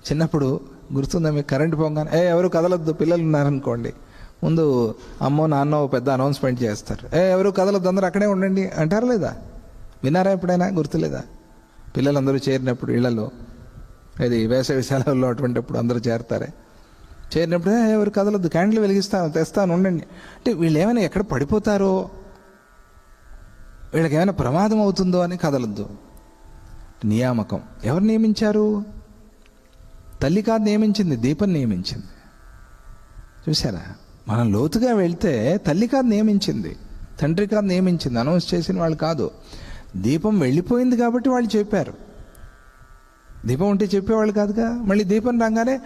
చిన్నప్పుడు గుర్తుందా మీకు, కరెంటు పోగానే ఎవరు కదలొద్దు, పిల్లలు ఉన్నారనుకోండి, ముందు అమ్మో నాన్నో పెద్ద అనౌన్స్మెంట్ చేస్తారు, ఎవరు కదలొద్దు, అందరూ అక్కడే ఉండండి అంటారా లేదా? విన్నారా ఎప్పుడైనా? గుర్తులేదా? పిల్లలందరూ చేరినప్పుడు ఇళ్లలో, ఇది వేసవి సెలవుల్లో అటువంటిప్పుడు అందరూ చేరతారే, చేరినప్పుడు ఎవరు కదలొద్దు, క్యాండిల్ వెలిగిస్తాను, తెస్తాను, ఉండండి అంటే వీళ్ళు ఏమైనా ఎక్కడ పడిపోతారో, వీళ్ళకి ఏమైనా ప్రమాదం అవుతుందో అని కదలొద్దు. నియామకం ఎవరు నియమించారు? తల్లి కాదు నియమించింది, దీపం నియమించింది. చూసారా? మనం లోతుగా వెళ్తే తల్లి కాదు నియమించింది, తండ్రి కాదు నియమించింది, అనౌన్స్ చేసిన వాళ్ళు కాదు. దీపం వెళ్ళిపోయింది కాబట్టి వాళ్ళు చెప్పారు. దీపం ఉంటే చెప్పేవాళ్ళు కాదుగా. మళ్ళీ దీపం రాగానే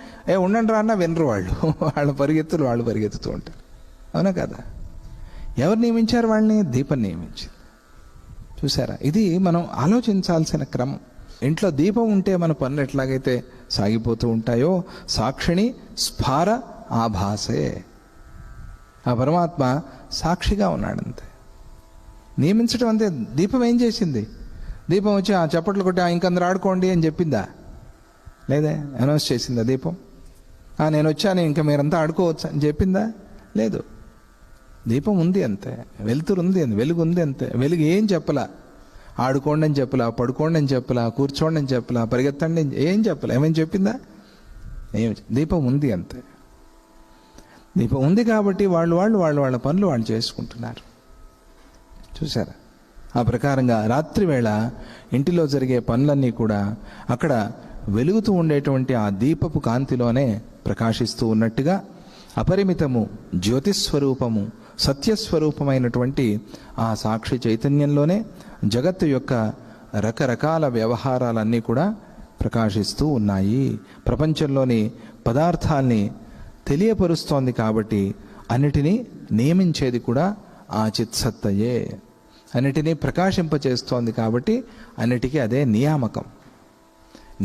ఉండండి రా అన్న వినరు వాళ్ళు, వాళ్ళ పరిగెత్తులు వాళ్ళు పరిగెత్తుతూ ఉంటారు. అవునా కదా? ఎవరు నియమించారు వాళ్ళని? దీపం నియమించింది. చూసారా? ఇది మనం ఆలోచించాల్సిన క్రమం. ఇంట్లో దీపం ఉంటే మన పనులు ఎట్లాగైతే సాగిపోతూ ఉంటాయో, సాక్షిణి స్ఫార ఆభాసే, ఆ పరమాత్మ సాక్షిగా ఉన్నాడంతే. నియమించడం అంతే. దీపం ఏం చేసింది? దీపం వచ్చి చప్పట్లు కొట్టి ఇంకందరూ ఆడుకోండి అని చెప్పిందా? లేదే. అనౌన్స్ చేసిందా దీపం? నేను వచ్చాను ఇంకా మీరంతా ఆడుకోవచ్చు అని చెప్పిందా? లేదు. దీపం ఉంది అంతే, వెలుతురు ఉంది అంతే, వెలుగు ఉంది అంతే. వెలుగు ఏం చెప్పలా, ఆడుకోండి అని చెప్పలా, పడుకోండి అని చెప్పలా, కూర్చోండి అని చెప్పలా, పరిగెత్తండి అని ఏం చెప్పలా. ఏమని చెప్పిందా? దీపం ఉంది అంతే. దీపం ఉంది కాబట్టి వాళ్ళ పనులు వాళ్ళు చేసుకుంటున్నారు. చూసారా? ఆ ప్రకారంగా రాత్రి వేళ ఇంటిలో జరిగే పనులన్నీ కూడా అక్కడ వెలుగుతూ ఉండేటువంటి ఆ దీపపు కాంతిలోనే ప్రకాశిస్తూ ఉన్నట్టుగా, అపరిమితము జ్యోతిస్వరూపము సత్యస్వరూపమైనటువంటి ఆ సాక్షి చైతన్యంలోనే జగత్తు యొక్క రకరకాల వ్యవహారాలన్నీ కూడా ప్రకాశిస్తూ ఉన్నాయి. ప్రపంచంలోని పదార్థాల్ని తెలియపరుస్తోంది కాబట్టి అన్నిటినీ నియమించేది కూడా ఆ చిత్సత్తయే. అన్నిటినీ ప్రకాశింపచేస్తోంది కాబట్టి అన్నిటికీ అదే నియామకం.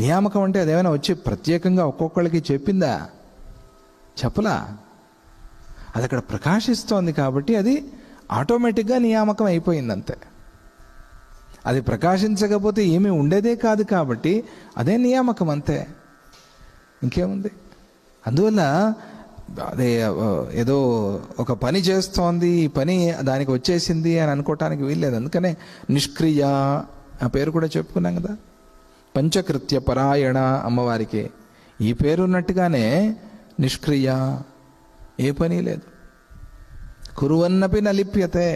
నియామకం అంటే అదేమైనా వచ్చి ప్రత్యేకంగా ఒక్కొక్కళ్ళకి చెప్పిందా? చెప్పలా. అది అక్కడ ప్రకాశిస్తోంది కాబట్టి అది ఆటోమేటిక్గా నియామకం అయిపోయిందంతే. అది ప్రకాశించకపోతే ఏమీ ఉండేదే కాదు కాబట్టి అదే నియామకం అంతే, ఇంకేముంది. అందువల్ల అదే ఏదో ఒక పని చేస్తోంది, ఈ పని దానికి వచ్చేసింది అని అనుకోవటానికి వీల్లేదు. అందుకనే నిష్క్రియ ఆ పేరు కూడా చెప్పుకున్నాం కదా. పంచకృత్య పరాయణ అమ్మవారికి ఈ పేరు ఉన్నట్టుగానే నిష్క్రియ, ఏ పని లేదు. కురువన్నపి నలిప్యతే,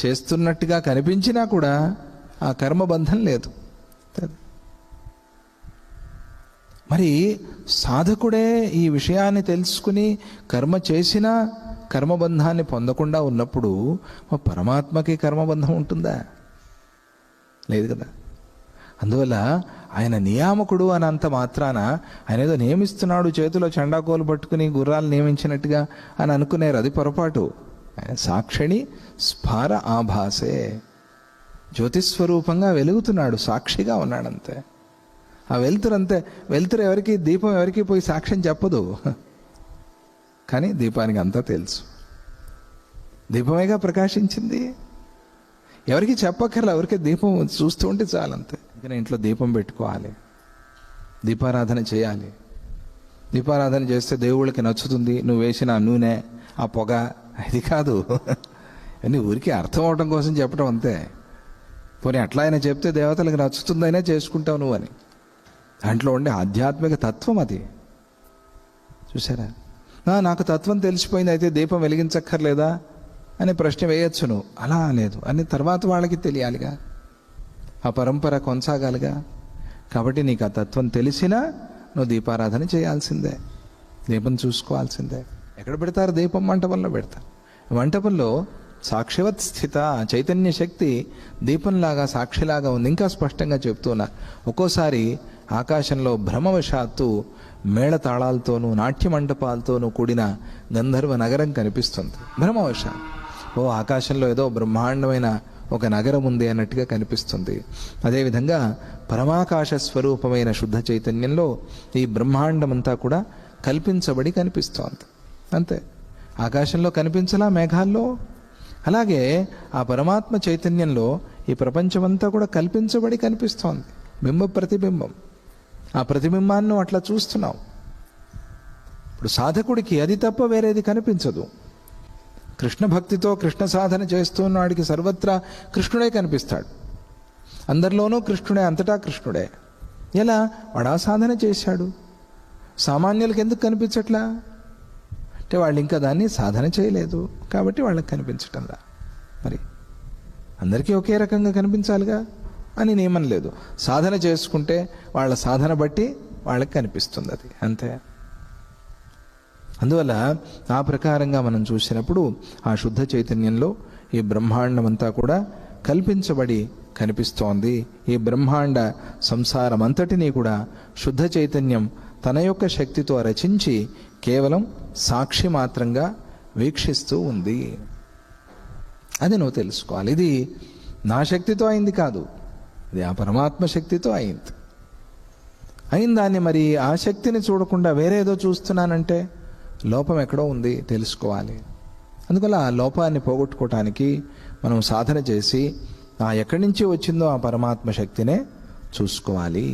చేస్తున్నట్టుగా కనిపించినా కూడా ఆ కర్మబంధం లేదు. మరి సాధకుడే ఈ విషయాన్ని తెలుసుకుని కర్మ చేసినా కర్మబంధాన్ని పొందకుండా ఉన్నప్పుడు పరమాత్మకి కర్మబంధం ఉంటుందా? లేదు కదా. అందువల్ల ఆయన నియామకుడు అని అంత మాత్రాన ఆయన ఏదో నియమిస్తున్నాడు, చేతిలో చండాకోలు పట్టుకుని గుర్రాలు నియమించినట్టుగా అని అనుకునేరు, అది పొరపాటు. ఆయన సాక్షిణి స్ఫార ఆభాసే, జ్యోతిస్వరూపంగా వెలుగుతున్నాడు, సాక్షిగా ఉన్నాడంతే. ఆ వెలుతురు అంతే. వెలుతురు ఎవరికి, దీపం ఎవరికి పోయి సాక్ష్యం చెప్పదు, కానీ దీపానికి అంతా తెలుసు. దీపమేగా ప్రకాశించింది, ఎవరికి చెప్పక్కర్లా, ఎవరికి దీపం చూస్తూ ఉంటే చాలంతే. ఇంకా ఇంట్లో దీపం పెట్టుకోవాలి, దీపారాధన చేయాలి. దీపారాధన చేస్తే దేవుళ్ళకి నచ్చుతుంది, నువ్వు వేసిన నూనె ఆ పొగ అది కాదు, అన్నీ ఊరికి అర్థం అవడం కోసం చెప్పడం అంతే. పోనీ అట్లా అయినా చెప్తే దేవతలకు నచ్చుతుందైనా చేసుకుంటావు నువ్వు అని. దాంట్లో ఉండే ఆధ్యాత్మిక తత్వం అది. చూసారా? నాకు తత్వం తెలిసిపోయింది, అయితే దీపం వెలిగించక్కర్లేదా అని ప్రశ్న వేయచ్చు నువ్వు. అలా లేదు అని తర్వాత వాళ్ళకి తెలియాలిగా, ఆ పరంపర కొనసాగాలిగా. కాబట్టి నీకు ఆ తత్వం తెలిసినా నువ్వు దీపారాధన చేయాల్సిందే, దీపం చూసుకోవాల్సిందే. ఎక్కడ పెడతారు దీపం? మంటపంలో పెడతారు. మంటపంలో సాక్షివత్ స్థిత చైతన్య శక్తి దీపంలాగా సాక్షిలాగా ఉంది. ఇంకా స్పష్టంగా చెప్తున్నా, ఒక్కోసారి ఆకాశంలో భ్రమవశాత్తు మేళతాళాలతోనూ నాట్య మంటపాలతోనూ కూడిన గంధర్వ నగరం కనిపిస్తుంది. భ్రమవశాత్తు ఆకాశంలో ఏదో బ్రహ్మాండమైన ఒక నగరం ఉంది అన్నట్టుగా కనిపిస్తుంది. అదేవిధంగా పరమాకాశ స్వరూపమైన శుద్ధ చైతన్యంలో ఈ బ్రహ్మాండమంతా కూడా కల్పించబడి కనిపిస్తోంది అంతే. ఆకాశంలో కనిపించలా, మేఘాల్లో. అలాగే ఆ పరమాత్మ చైతన్యంలో ఈ ప్రపంచమంతా కూడా కల్పించబడి కనిపిస్తోంది, బింబ ప్రతిబింబం. ఆ ప్రతిబింబాన్ని అట్లా చూస్తున్నావు. ఇప్పుడు సాధకుడికి అది తప్ప వేరేది కనిపించదు. కృష్ణ భక్తితో కృష్ణ సాధన చేస్తున్నవాడికి సర్వత్రా కృష్ణుడే కనిపిస్తాడు. అందరిలోనూ కృష్ణుడే, అంతటా కృష్ణుడే. ఎలా? వాడు ఆ సాధన చేశాడు. సామాన్యులకు ఎందుకు కనిపించట్లా అంటే వాళ్ళు ఇంకా దాన్ని సాధన చేయలేదు కాబట్టి వాళ్ళకి కనిపించటంలా. మరి అందరికీ ఒకే రకంగా కనిపించాలిగా అని నియమం లేదు. సాధన చేసుకుంటే వాళ్ళ సాధన బట్టి వాళ్ళకి కనిపిస్తుంది అది, అంతే. అందువల్ల ఆ ప్రకారంగా మనం చూసినప్పుడు ఆ శుద్ధ చైతన్యంలో ఈ బ్రహ్మాండం అంతా కూడా కల్పించబడి కనిపిస్తోంది. ఈ బ్రహ్మాండ సంసారం అంతటినీ కూడా శుద్ధ చైతన్యం తన యొక్క శక్తితో రచించి కేవలం సాక్షి మాత్రంగా వీక్షిస్తూ ఉంది. అది నువ్వు తెలుసుకోవాలి. ఇది నా శక్తితో అయింది కాదు, ఇది ఆ పరమాత్మ శక్తితో అయింది. అయిన దాన్ని మరి ఆ శక్తిని చూడకుండా వేరేదో చూస్తున్నానంటే లోపం ఎక్కడో ఉంది, తెలుసుకోవాలి. అందువల్ల ఆ లోపాన్ని పోగొట్టుకోవటానికి మనం సాధన చేసి ఎక్కడి నుంచి వచ్చిందో ఆ పరమాత్మ శక్తినే చూసుకోవాలి.